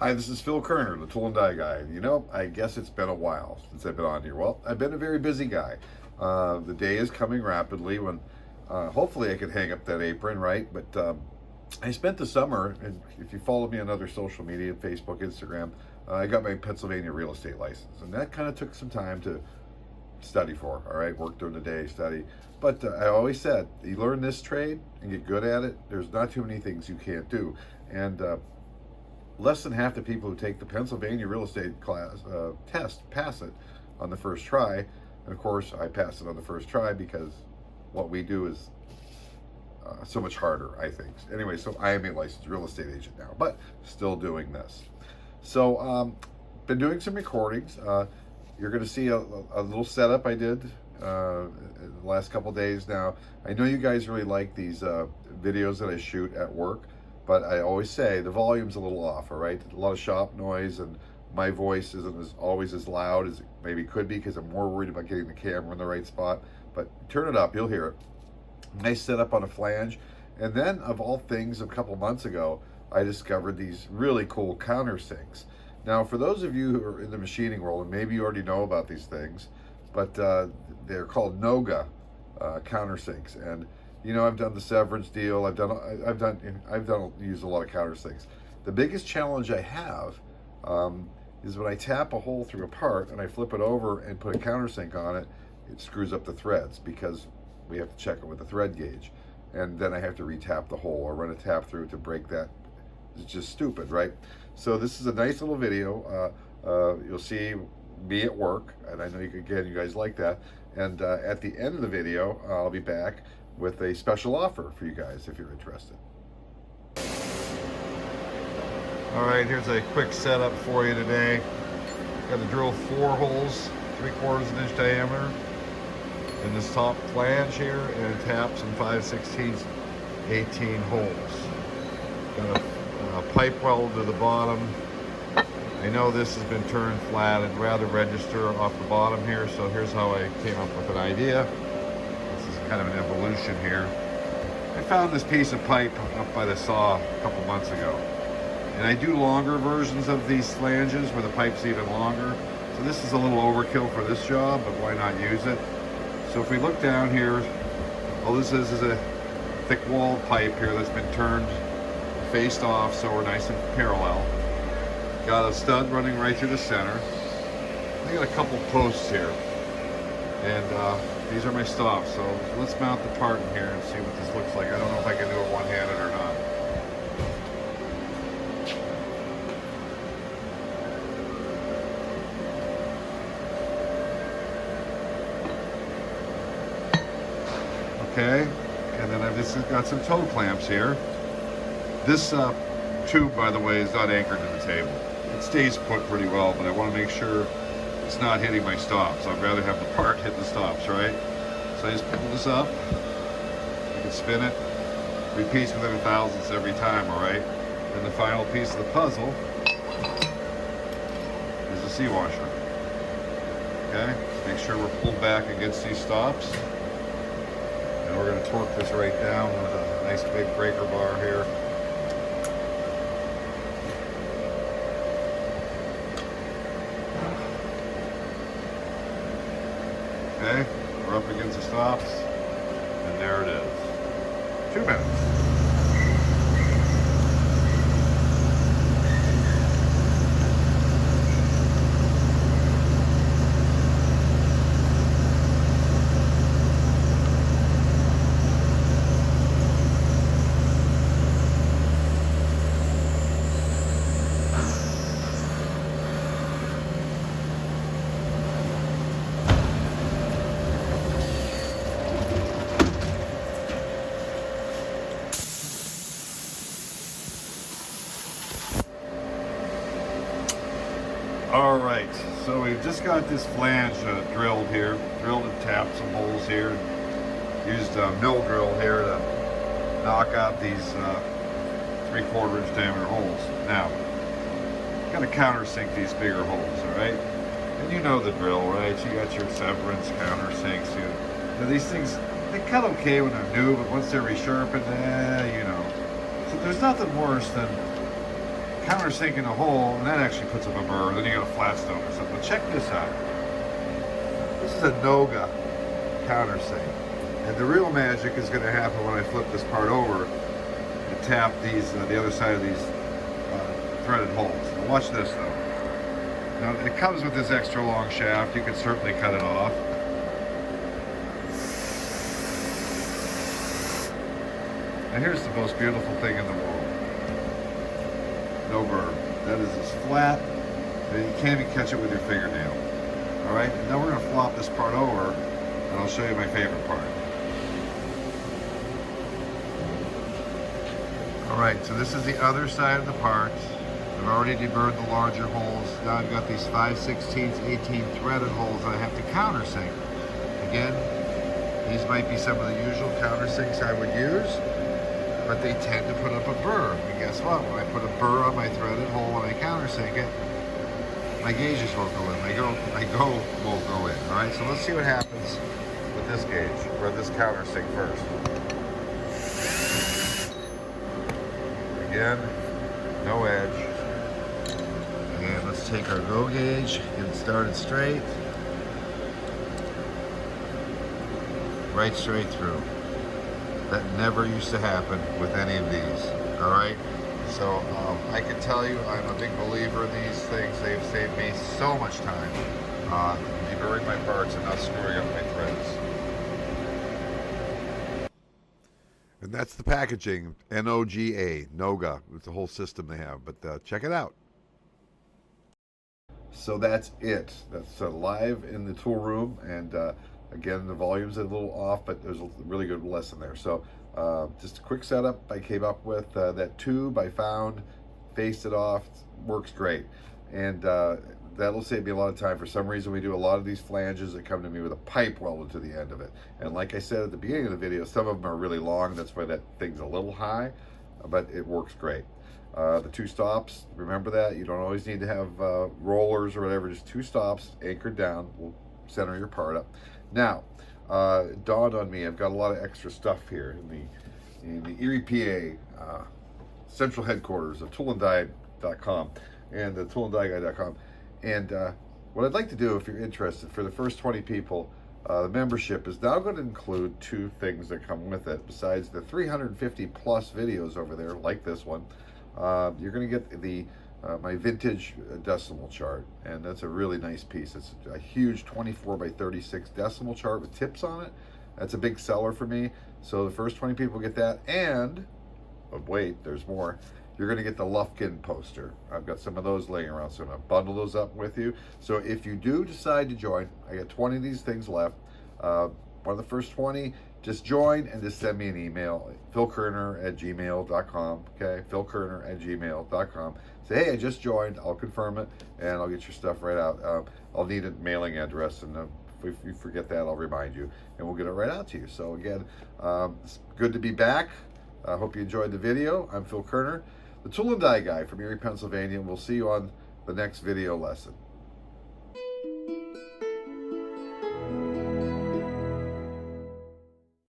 Hi, this is Phil Kerner, the Tool and Die Guy. You know, I guess it's been a while since I've been on here. Well, I've been a very busy guy. The day is coming rapidly when hopefully I could hang up that apron, right? But I spent the summer, and if you follow me on other social media, Facebook, Instagram, I got my Pennsylvania real estate license. And that kind of took some time to study for, all right? Work during the day, study. But I always said, you learn this trade and get good at it, there's not too many things you can't do. And less than half the people who take the Pennsylvania real estate class test pass it on the first try. And of course, I pass it on the first try because what we do is so much harder, I think. Anyway, so I am a licensed real estate agent now, but still doing this. So, been doing some recordings. You're going to see a little setup I did the last couple days now. I know you guys really like these videos that I shoot at work. But I always say the volume's a little off, all right? A lot of shop noise, and my voice isn't always as loud as it maybe could be because I'm more worried about getting the camera in the right spot. But turn it up, you'll hear it. Nice setup on a flange. And then, of all things, a couple months ago, I discovered these really cool countersinks. Now, for those of you who are in the machining world, and maybe you already know about these things, but they're called Noga countersinks. And you know, I've done the Severance deal. I've used a lot of countersinks. The biggest challenge I have is when I tap a hole through a part and I flip it over and put a countersink on it, it screws up the threads because we have to check it with the thread gauge, and then I have to retap the hole or run a tap through to break that. It's just stupid, right? So this is a nice little video. You'll see me at work, and I know you guys like that. And at the end of the video, I'll be back with a special offer for you guys if you're interested. All right, here's a quick setup for you today. Got to drill 4 holes, 3/4 of an inch diameter in this top flange here, and tap some 5/16, 18 holes. Got a pipe weld to the bottom. I know this has been turned flat. I'd rather register off the bottom here, so here's how I came up with an idea. Kind of an evolution here. I found this piece of pipe up by the saw a couple months ago, and I do longer versions of these flanges where the pipe's even longer. So this is a little overkill for this job, but why not use it? So if we look down here, all this is a thick walled pipe here that's been turned faced off so we're nice and parallel. Got a stud running right through the center. I got a couple posts here, and these are my stops, so let's mount the part in here and see what this looks like. I don't know if I can do it one-handed or not. Okay, and then I've just got some toe clamps here. This tube, by the way, is not anchored to the table. It stays put pretty well, but I want to make sure it's not hitting my stops. I'd rather have the part hit the stops, right? So I just pull this up. I can spin it. Repeats within 1/1000ths every time, all right? And the final piece of the puzzle is the C-washer. Okay? Make sure we're pulled back against these stops. And we're going to torque this right down with a nice big breaker bar here. Okay, we're up against the stops, and there it is. 2 minutes. All right, so we've just got this flange drilled here, drilled and tapped some holes here, and used a mill drill here to knock out these 3/4 inch diameter holes. Now, got to countersink these bigger holes, all right? And you know the drill, right? You got your Severance countersinks. You know, these things, they cut okay when they're new, but once they're resharpened, you know. So there's nothing worse than countersink in a hole, and that actually puts up a burr. Then you got a flat stone or something. But check this out. This is a Noga countersink. And the real magic is going to happen when I flip this part over and tap these, the other side of these threaded holes. Now watch this though. Now it comes with this extra long shaft. You can certainly cut it off. And here's the most beautiful thing in the world. No burr. That is as flat that you can't even catch it with your fingernail. All right, and now we're going to flop this part over, and I'll show you my favorite part. All right, so this is the other side of the part. I've already deburred the larger holes. Now I've got these 5/16, 18 threaded holes that I have to countersink. Again, these might be some of the usual countersinks I would use, but they tend to put up a burr. And guess what? When I put a burr on my threaded hole and I countersink it, my gauges won't go in. My go won't go in. All right, so let's see what happens with this gauge, or this countersink first. Again, no edge. And let's take our go gauge, get it started straight. Right straight through. That never used to happen with any of these, all right? So I can tell you, I'm a big believer in these things. They've saved me so much time deburring my parts and not screwing up my threads. And that's the packaging, N-O-G-A, Noga. It's a whole system they have, but check it out. So that's it. That's live in the tool room, and again, the volume's a little off, but there's a really good lesson there. So just a quick setup I came up with. That tube I found, faced it off, works great. And that'll save me a lot of time. For some reason, we do a lot of these flanges that come to me with a pipe welded to the end of it. And like I said at the beginning of the video, some of them are really long. That's why that thing's a little high, but it works great. The two stops, remember that. You don't always need to have rollers or whatever. Just two stops anchored down will center your part up. Now, it dawned on me, I've got a lot of extra stuff here in the Erie, PA, central headquarters of toolandie.com and toolandieguy.com. And what I'd like to do, if you're interested, for the first 20 people, the membership is now going to include two things that come with it. Besides the 350 plus videos over there, like this one, you're going to get the my vintage decimal chart, and that's a really nice piece. It's a huge 24 by 36 decimal chart with tips on it. That's a big seller for me. So the first 20 people get that, and but wait, there's more. You're going to get the Lufkin poster. I've got some of those laying around, so I'm going to bundle those up with you. So if you do decide to join, I got 20 of these things left. One of the first 20, just join and just send me an email, philkerner@gmail.com, okay? philkerner@gmail.com. Say, hey, I just joined. I'll confirm it, and I'll get your stuff right out. I'll need a mailing address, and if you forget that, I'll remind you, and we'll get it right out to you. So again, it's good to be back. I hope you enjoyed the video. I'm Phil Kerner, the Tool and Die Guy from Erie, Pennsylvania. We'll see you on the next video lesson.